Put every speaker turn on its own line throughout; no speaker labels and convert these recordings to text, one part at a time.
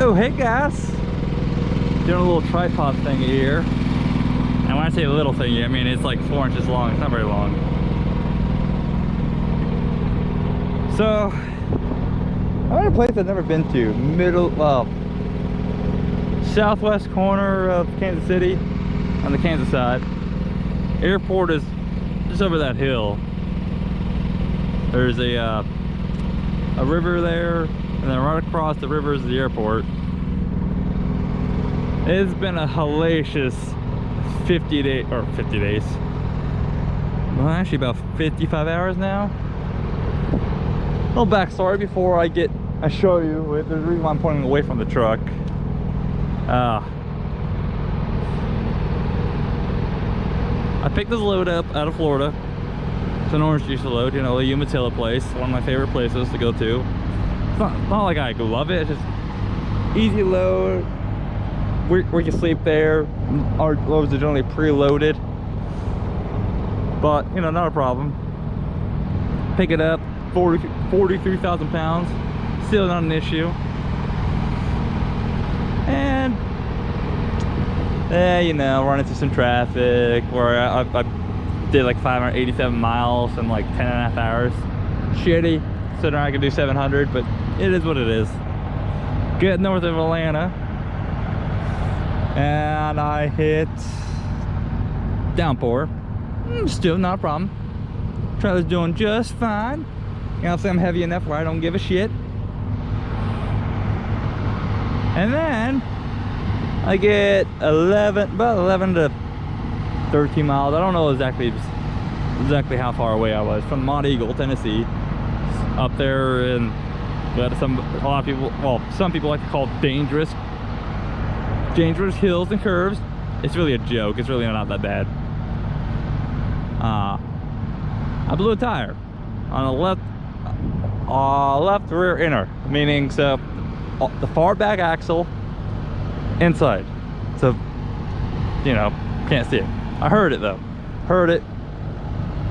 Oh, hey guys, doing a little tripod thingy here. And when I say little thingy, I mean it's like 4 inches long. It's not very long. So I'm at a place I've never been to. Southwest corner of Kansas City, on the Kansas side. Airport is just over that hill. There's a river there, and then right across the river is the airport. It's been a hellacious 50 days, well actually about 55 hours now. A little backstory before I show you the reason why I'm pointing away from the truck. I picked this load up out of Florida. It's an orange juice load, you know, a Umatilla place, one of my favorite places to go to. It's not like I love it, it's just easy load. We can sleep there. Our loads are generally preloaded, but you know, not a problem. Pick it up, 43,000 pounds, still not an issue. And you know, run into some traffic where I did like 587 miles in like 10.5 hours. Shitty. So now I can do 700, but it is what it is. Get north of Atlanta, and I hit downpour. Still not a problem. Trailer's doing just fine. You know what I'm saying? I'm heavy enough where I don't give a shit. And then I get about 11 to 13 miles. I don't know exactly how far away I was from Mont Eagle, Tennessee. Up there in some people like to call it dangerous hills and curves. It's really a joke. It's really not that bad. I blew a tire on the left rear inner, meaning so the far back axle inside. So you know, can't see it. I heard it though. Heard it.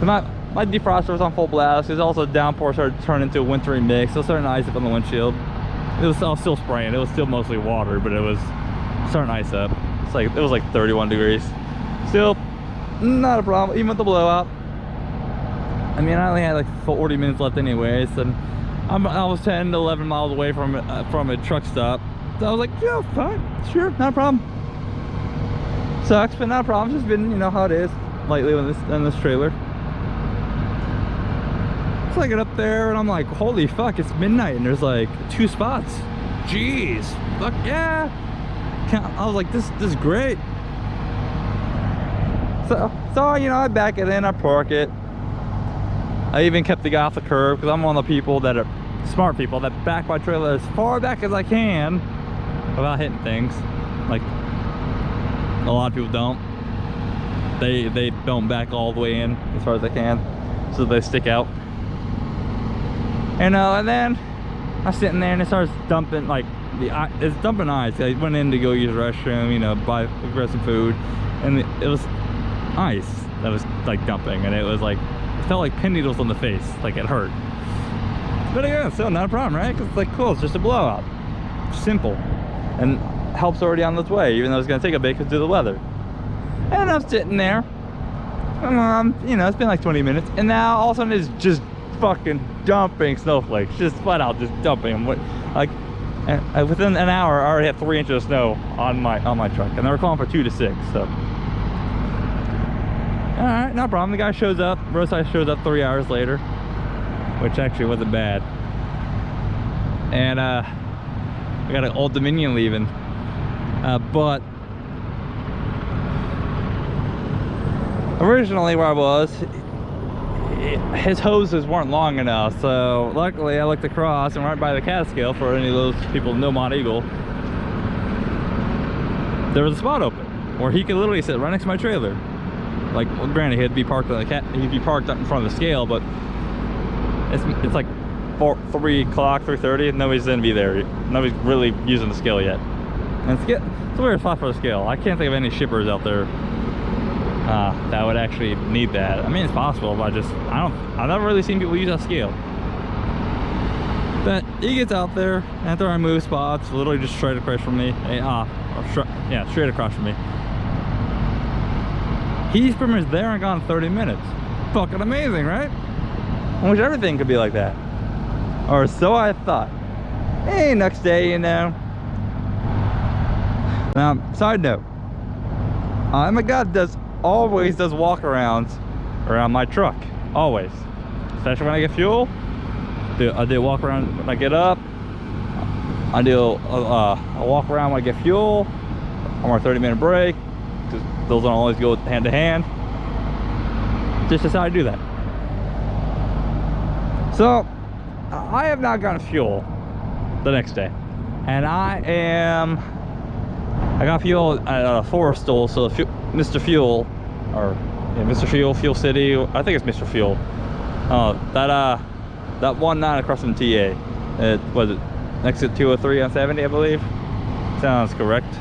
So my defroster was on full blast. There's also downpour started to turn into a wintry mix. It was starting to ice up on the windshield. I was still spraying. It was still mostly water, but it was starting to ice up. It was like 31 degrees. Still not a problem, even with the blowout. I mean, I only had like 40 minutes left anyways, and I was 10 to 11 miles away from a truck stop. So I was like, yeah, fine, sure, not a problem. Sucks, but not a problem. Just been, you know how it is lately in this trailer. So I get up there and I'm like, holy fuck, it's midnight and there's like 2 spots. Jeez, fuck yeah. I was like, this is great. So you know, I back it in, I park it. I even kept the guy off the curb because I'm one of the people that are smart people that back my trailer as far back as I can without hitting things. Like a lot of people don't. They don't back all the way in as far as they can, so they stick out. And then I'm sitting there and it starts dumping, like it's dumping ice. I went in to go use the restroom, you know, grab some food, and it was ice that was like dumping, and it was like, it felt like pin needles on the face, like it hurt. But again, still not a problem, right? Because it's like, cool, it's just a blowout, simple, and help's already on its way, even though it's gonna take a bit because of the weather. And I'm sitting there, you know, it's been like 20 minutes, and now all of a sudden it's just fucking dumping snowflakes, just flat out just dumping them. Like within an hour I already had 3 inches of snow on my truck, and they were calling for 2 to 6. So all right, no problem. The guy shows up, roadside shows up 3 hours later, which actually wasn't bad. And we got an Old Dominion leaving, but originally where I was, his hoses weren't long enough, so luckily I looked across and right by the Catskill, for any of those people who know Mont Eagle, there was a spot open where he could literally sit right next to my trailer. Like, well, granted, he'd be parked on he'd be parked up in front of the scale, but it's like 3 o'clock, 3:30, and nobody's gonna be there. Nobody's really using the scale yet, and it's a weird spot for the scale. I can't think of any shippers out there that would actually need that. I mean, it's possible, but I've never really seen people use that scale. But he gets out there after I move spots, literally just straight across from me. Yeah, straight across from me. He's pretty much there and gone in 30 minutes. Fucking amazing, right? I wish everything could be like that. Or so I thought. Hey, next day, you know. Now, side note. My God always does walk-arounds around my truck. Always. Especially when I get fuel. I do a walk around when I get up. I do a walk around when I get fuel. I'm on a 30-minute break. Because those don't always go hand to hand. Just how I do that. So, I have not gotten fuel the next day. And I got fuel at Forrestal, so Mr. Fuel, or yeah, Mr. Fuel, Fuel City, I think it's Mr. Fuel. That one not across from TA. It was it next to 203 on 70, I believe. Sounds correct.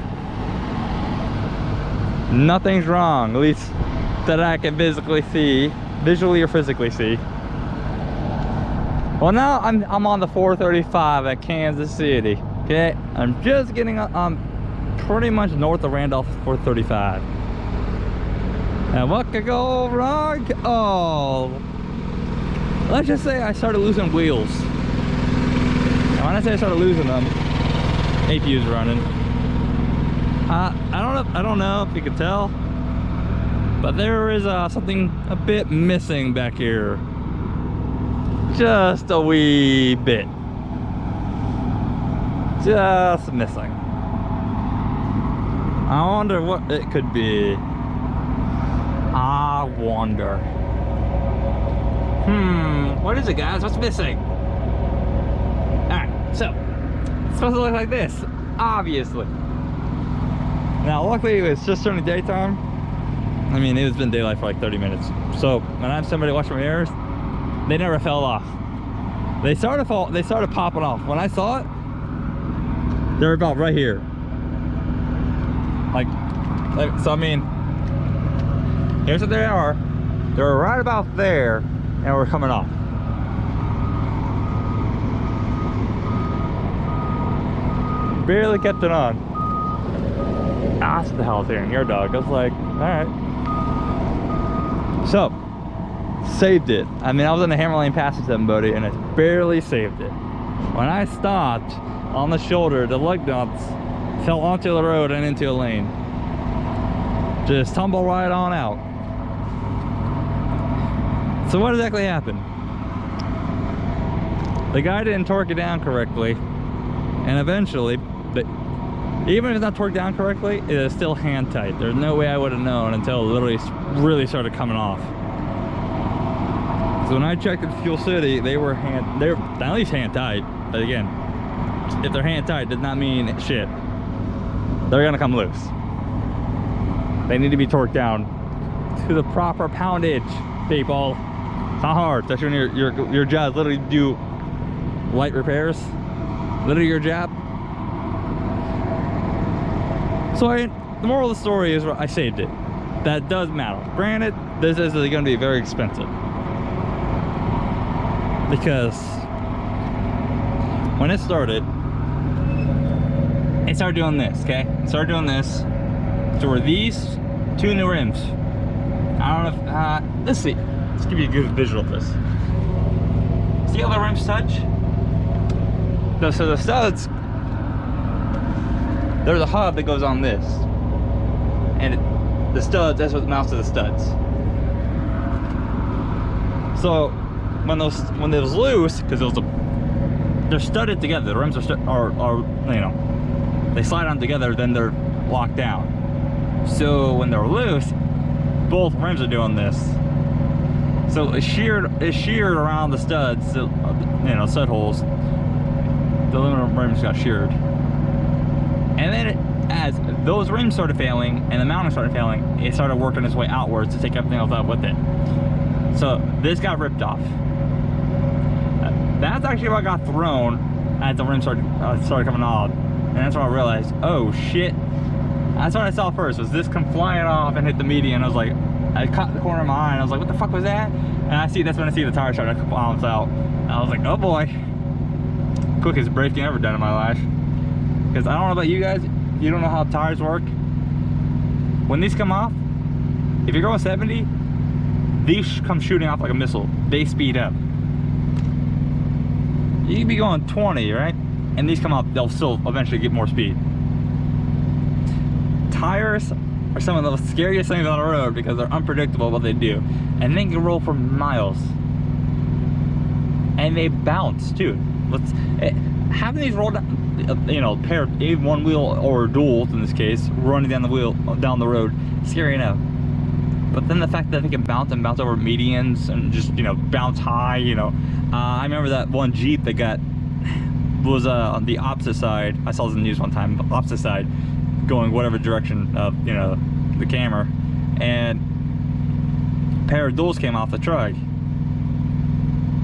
Nothing's wrong, at least that I can visually or physically see. Well, now I'm on the 435 at Kansas City. Okay, I'm just getting pretty much north of Randolph 435. And what could go wrong? Oh, let's just say I started losing wheels. And when I say I started losing them, APU's running. I don't know if you can tell, but there is something a bit missing back here. Just a wee bit. Just missing. I wonder what it could be. I wonder. What is it, guys? What's missing? Alright, so it's supposed to look like this, obviously. Now, luckily, it's just turning daytime. I mean, it's been daylight for like 30 minutes. So when I have somebody watch my mirrors, they never fell off. They started popping off. When I saw it, they're about right here. Like so I mean, here's what they are. They're right about there, and we're coming off. Barely kept it on. Ah, what the hell is hearing your dog? I was like, alright. So, saved it. I mean, I was in the hammer lane passing somebody, and I barely saved it. When I stopped on the shoulder, the lug nuts fell onto the road and into a lane. Just tumble right on out. So what exactly happened? The guy didn't torque it down correctly, and eventually, even if it's not torqued down correctly, it is still hand tight. There's no way I would have known until it literally really started coming off. So when I checked at Fuel City, they're at least hand tight. But again, if they're hand tight, does not mean shit. They're gonna come loose. They need to be torqued down to the proper poundage, people. It's not hard, especially when your job literally do light repairs. Literally your job. So the moral of the story is I saved it. That does matter. Granted, this is going to be very expensive. Because when it started doing this, okay? It started doing this. So were these two new rims. I don't know if, let's see. Let's give you a good visual of this. See how the rims touch? So the studs, there's a hub that goes on this, and the studs, that's what mounts to the studs. So when it was loose, because they're studded together, the rims are you know, they slide on together, then they're locked down. So when they're loose, both rims are doing this. So it's sheared around the studs, you know, stud holes. The aluminum rims got sheared. And then as those rims started failing and the mounting started failing, it started working its way outwards to take everything else out with it. So this got ripped off. That's actually what got thrown as the rims started coming off. And that's when I realized, oh shit. That's what I saw first, was this come flying off and hit the median. I was like, I caught the corner of my eye and I was like, what the fuck was that? And that's when I see the tire started to bounce out. And I was like, oh boy. quickest braking I've ever done in my life. Because I don't know about you guys, you don't know how tires work. When these come off, if you're going 70, these come shooting off like a missile. They speed up. You can be going 20, right? And these come up, they'll still eventually get more speed. Tires are some of the scariest things on the road because they're unpredictable what they do. And they can roll for miles. And they bounce too. Having these roll down, you know, pair of one wheel or duals in this case, running down the road, scary enough. But then the fact that they can bounce over medians and just, you know, bounce high, you know. I remember that one Jeep that was on the opposite side. I saw this in the news one time, opposite side, going whatever direction of, you know, the camera, and a pair of duals came off the truck.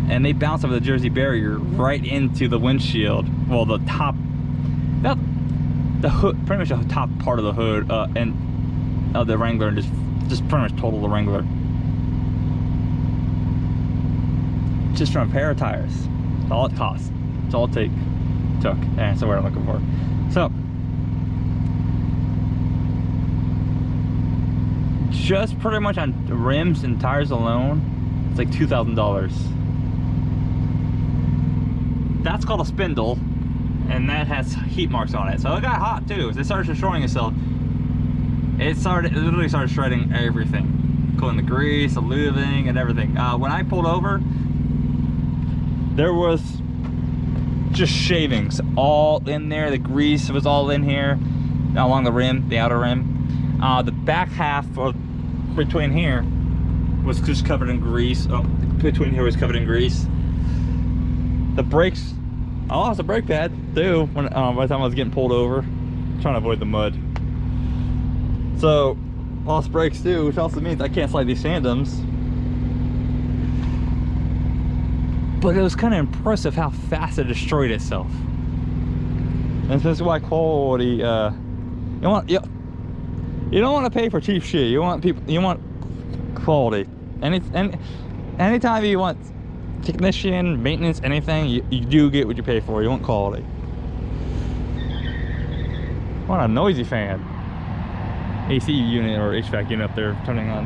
And they bounced over the Jersey barrier right into the windshield. Well, the top, the hood, pretty much the top part of the hood and of the Wrangler, and just pretty much totaled the Wrangler. Just from a pair of tires. That's all it costs. That's all it took. And that's the word I'm looking for. So, just pretty much on rims and tires alone, it's like $2,000. That's called a spindle, and that has heat marks on it. So it got hot too. As it started destroying itself, it literally started shredding everything, including the grease, the lubing, and everything. When I pulled over, there was just shavings all in there. The grease was all in here, along the rim, the outer rim. The back half of between here was just covered in grease. Oh, between here was covered in grease. The brakes, I lost a brake pad too when by the time I was getting pulled over, trying to avoid the mud. So lost brakes too, which also means I can't slide these tandems. But it was kind of impressive how fast it destroyed itself. And this is why quality, you don't want to pay for cheap shit. You want quality. Anytime you want technician, maintenance, anything, you do get what you pay for. You want quality. What a noisy fan. AC unit or HVAC unit up there turning on.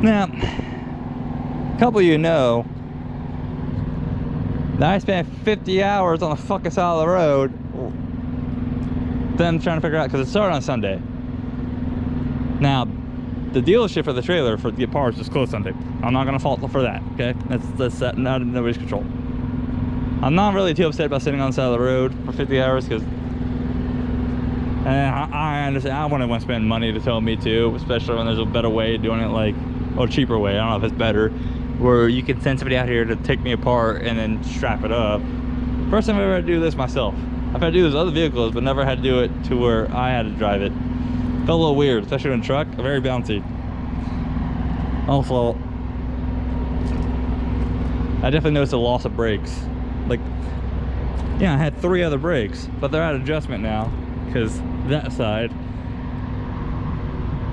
Now, a couple of you know that I spent 50 hours on the fucking side of the road, then trying to figure out, because it started on Sunday. Now, the dealership for the trailer for to get parts is closed Sunday. I'm not gonna fault them for that, okay? That's not in nobody's control. I'm not really too upset about sitting on the side of the road for 50 hours because I understand. I wouldn't want to spend money to tow me too, especially when there's a better way of doing it, like, or a cheaper way. I don't know if it's better, where you can send somebody out here to take me apart and then strap it up. First time I've ever had to do this myself. I've had to do this with other vehicles, but never had to do it to where I had to drive it. Felt a little weird, especially in a truck. Very bouncy. Also, I definitely noticed a loss of brakes. Like, yeah, I had 3 other brakes, but they're at adjustment now because that side.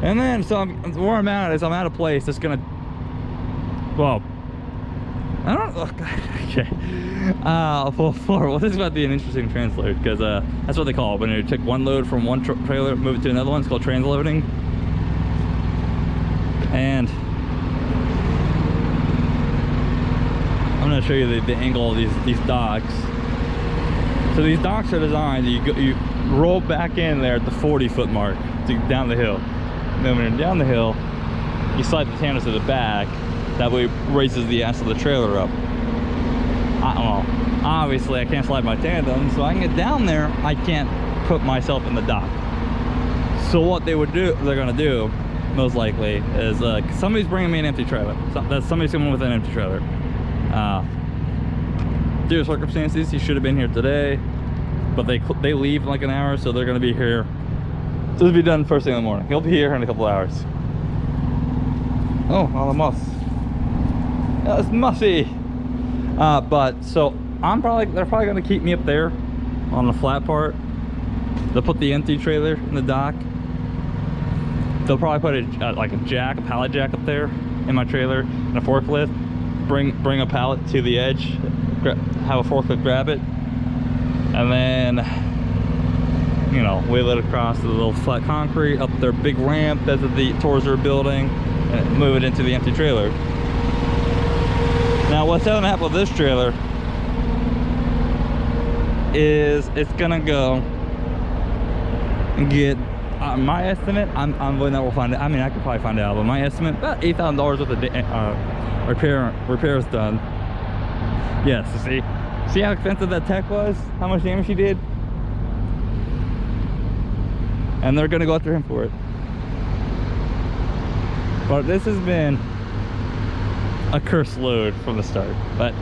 And then, so where I'm at is I'm at a place that's gonna, well, I don't know. Okay. Well, this is about to be an interesting transload because that's what they call it when you take one load from one trailer, move it to another one. It's called transloading. And I'm going to show you the angle of these docks. So these docks are designed, you roll back in there at the 40-foot mark to down the hill. And then when you're down the hill, you slide the tandems to the back. That way it raises the ass of the trailer up. Well, obviously I can't slide my tandem, so I can get down there. I can't put myself in the dock. So what they're gonna do, most likely, is somebody's bringing me an empty trailer. Somebody's coming with an empty trailer. Due to circumstances, he should have been here today, but they leave in like an hour, so they're gonna be here. So it'll be done first thing in the morning. He'll be here in a couple hours. Oh, all the moss. That's mussy. But so they're probably gonna keep me up there on the flat part. They'll put the empty trailer in the dock. They'll probably put a pallet jack up there in my trailer and a forklift. Bring a pallet to the edge, grab have a forklift grab it, and then, you know, wheel it across the little flat concrete up their big ramp that's towards their building, and move it into the empty trailer. Now what's going to happen with this trailer is it's gonna go and get my estimate, I'm willing that we'll find it. I mean, I could probably find it out, but my estimate about $8,000 worth of repairs done. Yes, see how expensive that tech was, how much damage he did, and they're gonna go after him for it. But this has been a cursed load from the start, but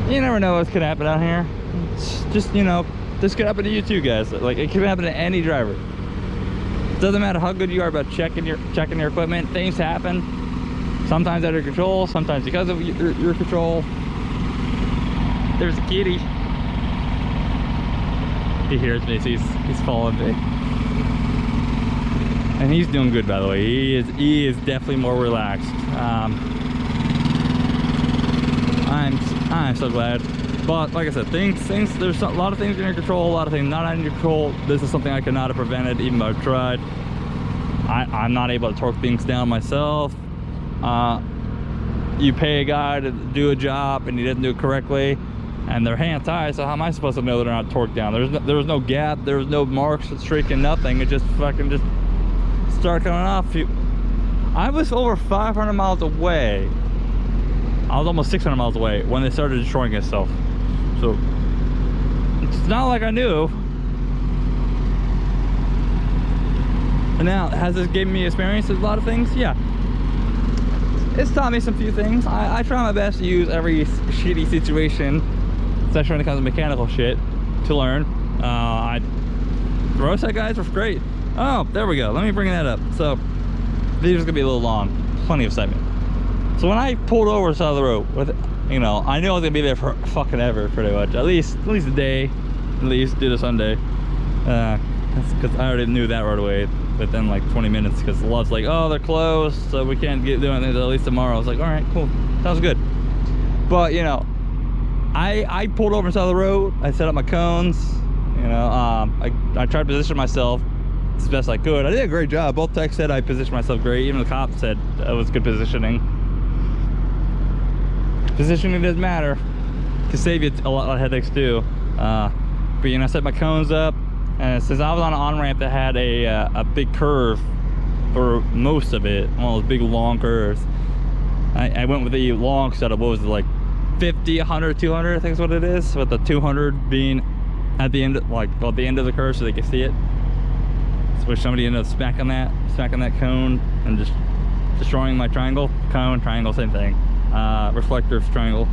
you never know what's gonna happen out here. It's just, you know, this could happen to you too, guys. Like, it could happen to any driver. It doesn't matter how good you are about checking your equipment. Things happen, sometimes out of your control, sometimes because of your control. There's a kitty. He hears me, so he's following me, and he's doing good, by the way. He is definitely more relaxed. I'm so glad. But like I said, things there's a lot of things in your control, a lot of things not in your control. This is something I could not have prevented, even though I tried. I'm not able to torque things down myself. You pay a guy to do a job and he doesn't do it correctly, and they're hand tied, so how am I supposed to know they're not torqued down? There was no gap, there was no marks, streaking, nothing. It just fucking just started coming off. I was over 500 miles away. I was almost 600 miles away when they started destroying itself. So it's not like I knew. And now, has this given me experience with a lot of things? Yeah. It's taught me some few things. I try my best to use every shitty situation, especially when it comes to mechanical shit, to learn. The roadside guys were great. Oh, there we go. Let me bring that up. So, these are gonna be a little long. Plenty of excitement. So when I pulled over to the side of the road, with, you know, I knew I was gonna be there for fucking ever, pretty much. At least a day, at least due to Sunday. That's because I already knew that right away. Within like 20 minutes, because the lot's like, oh, they're closed, so we can't do anything until at least tomorrow. I was like, all right, cool, sounds good. But you know, I pulled over on the side of the road. I set up my cones. You know, I tried to position myself as best I could. I did a great job. Both techs said I positioned myself great. Even the cop said it was good positioning. Positioning doesn't matter. It can save you a lot of headaches too. But you know, I set my cones up. And since I was on an on-ramp that had a big curve for most of it, one of those big long curves, I went with the long setup. What was it, like 50, 100, 200, I think is what it is, with the 200 being at the end, like at the end of the curve so they can see it. So somebody ended up smacking that cone and just destroying my triangle. Cone, triangle, same thing. Reflective triangle.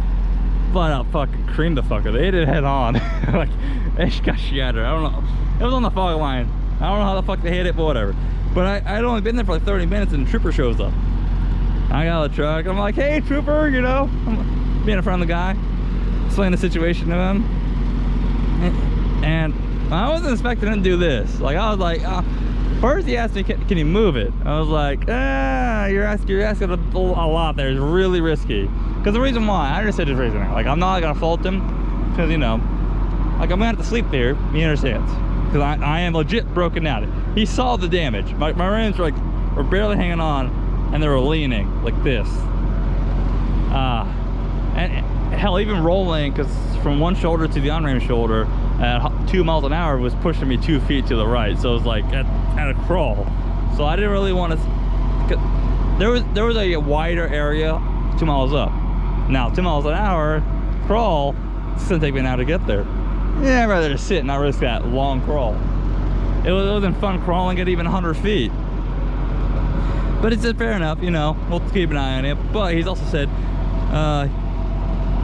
Flat out fucking creamed the fucker. They hit it head on. Like, it just got shattered. I don't know. It was on the fog line. I don't know how the fuck they hit it, but whatever. But I'd only been there for like 30 minutes and the trooper shows up. I got out of the truck. I'm like, hey, trooper, you know, I'm being in front of the guy, explain the situation to him. And I wasn't expecting him to do this. Like, I was like, first he asked me, can you move it? I was like, you're asking a lot there. It's really risky. Because the reason why, I understand his reasoning. Like, I'm not gonna fault him, because, you know, like, I'm gonna have to sleep there. He understands. Because I am legit broken down. He saw the damage. My rims were like, were barely hanging on, and they were leaning like this. And hell, even rolling, because from one shoulder to the on-ramp shoulder at 2 miles an hour was pushing me 2 feet to the right. So it was like at a crawl. So I didn't really want to. There was a wider area 2 miles up. Now 2 miles an hour crawl, it's gonna take me an hour to get there. Yeah, I'd rather just sit and not risk that long crawl. It wasn't fun crawling at even 100 feet. But it's fair enough, you know, we'll keep an eye on it. But he's also said,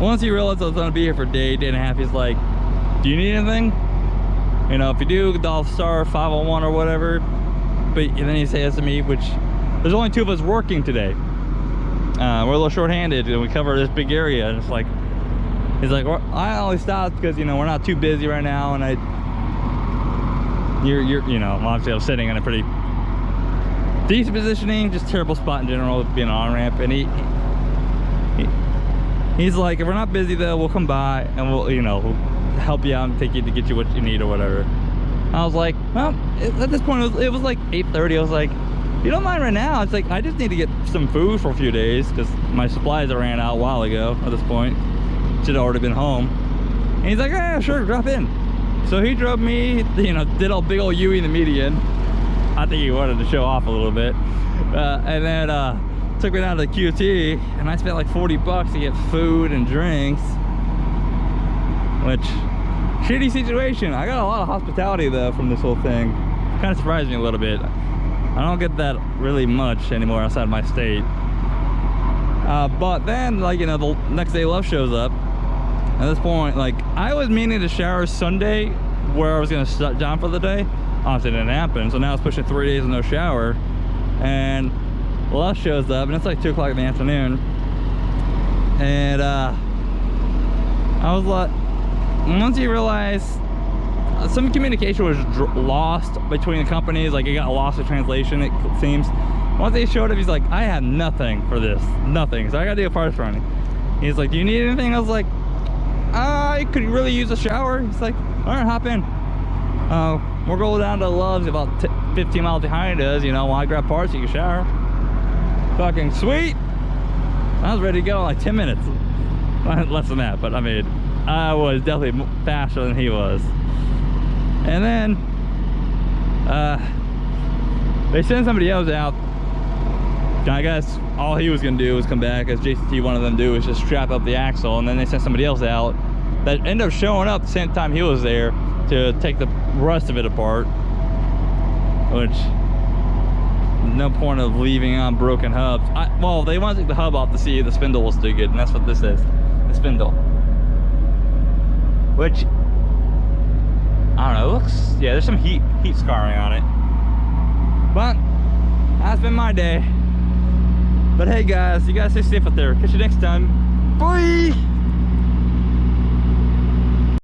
once he realized I was gonna be here for a day and a half, he's like, do you need anything? You know, if you do, I'll star 501 or whatever. But and then he says to me, which there's only 2 of us working today. We're a little short-handed and we cover this big area, and it's like, he's like, well, I only stopped because, you know, we're not too busy right now, and you know, obviously I was sitting in a pretty decent positioning, just terrible spot in general, being an on-ramp. And He's like, if we're not busy though, we'll come by and we'll, you know, help you out and take you to get you what you need or whatever. I was like, well, at this point it was like 8:30. I was like, you don't mind right now? It's like, I just need to get some food for a few days because my supplies ran out a while ago at this point. Should have already been home. And he's like, yeah, sure, drop in. So he drove me, you know, did all big old Yui in the median. I think he wanted to show off a little bit. And then took me down to the QT, and I spent like $40 to get food and drinks. Which, shitty situation. I got a lot of hospitality though from this whole thing. Kind of surprised me a little bit. I don't get that really much anymore outside my state. But then, like, you know, the next day Love shows up. At this point, like, I was meaning to shower Sunday where I was gonna shut down for the day. Honestly, it didn't happen. So now it's pushing 3 days of no shower. And Love shows up, and it's like 2 o'clock in the afternoon. And I was like, once you realize some communication was lost between the companies, like it got lost in translation, it seems. Once they showed up, he's like, I have nothing for this, nothing. So I gotta do a parts running. He's like, do you need anything? I was like, I could really use a shower. He's like, all right, hop in. We're going down to Love's, about 15 miles behind us. You know, while I grab parts, you can shower. Fucking sweet. I was ready to go in like 10 minutes. Less than that, but I mean, I was definitely faster than he was. And then they sent somebody else out. I guess all he was gonna do was come back, as JCT wanted them to do, was just strap up the axle. And then they sent somebody else out that ended up showing up the same time he was there to take the rest of it apart. Which, no point of leaving on broken hubs. Well, they want to take the hub off to see if the spindle will still good, and that's what this is, the spindle. Which, I don't know, it looks, yeah, there's some heat scarring on it. But that's been my day. But hey guys, you guys stay safe out there. Catch you next time. Bye.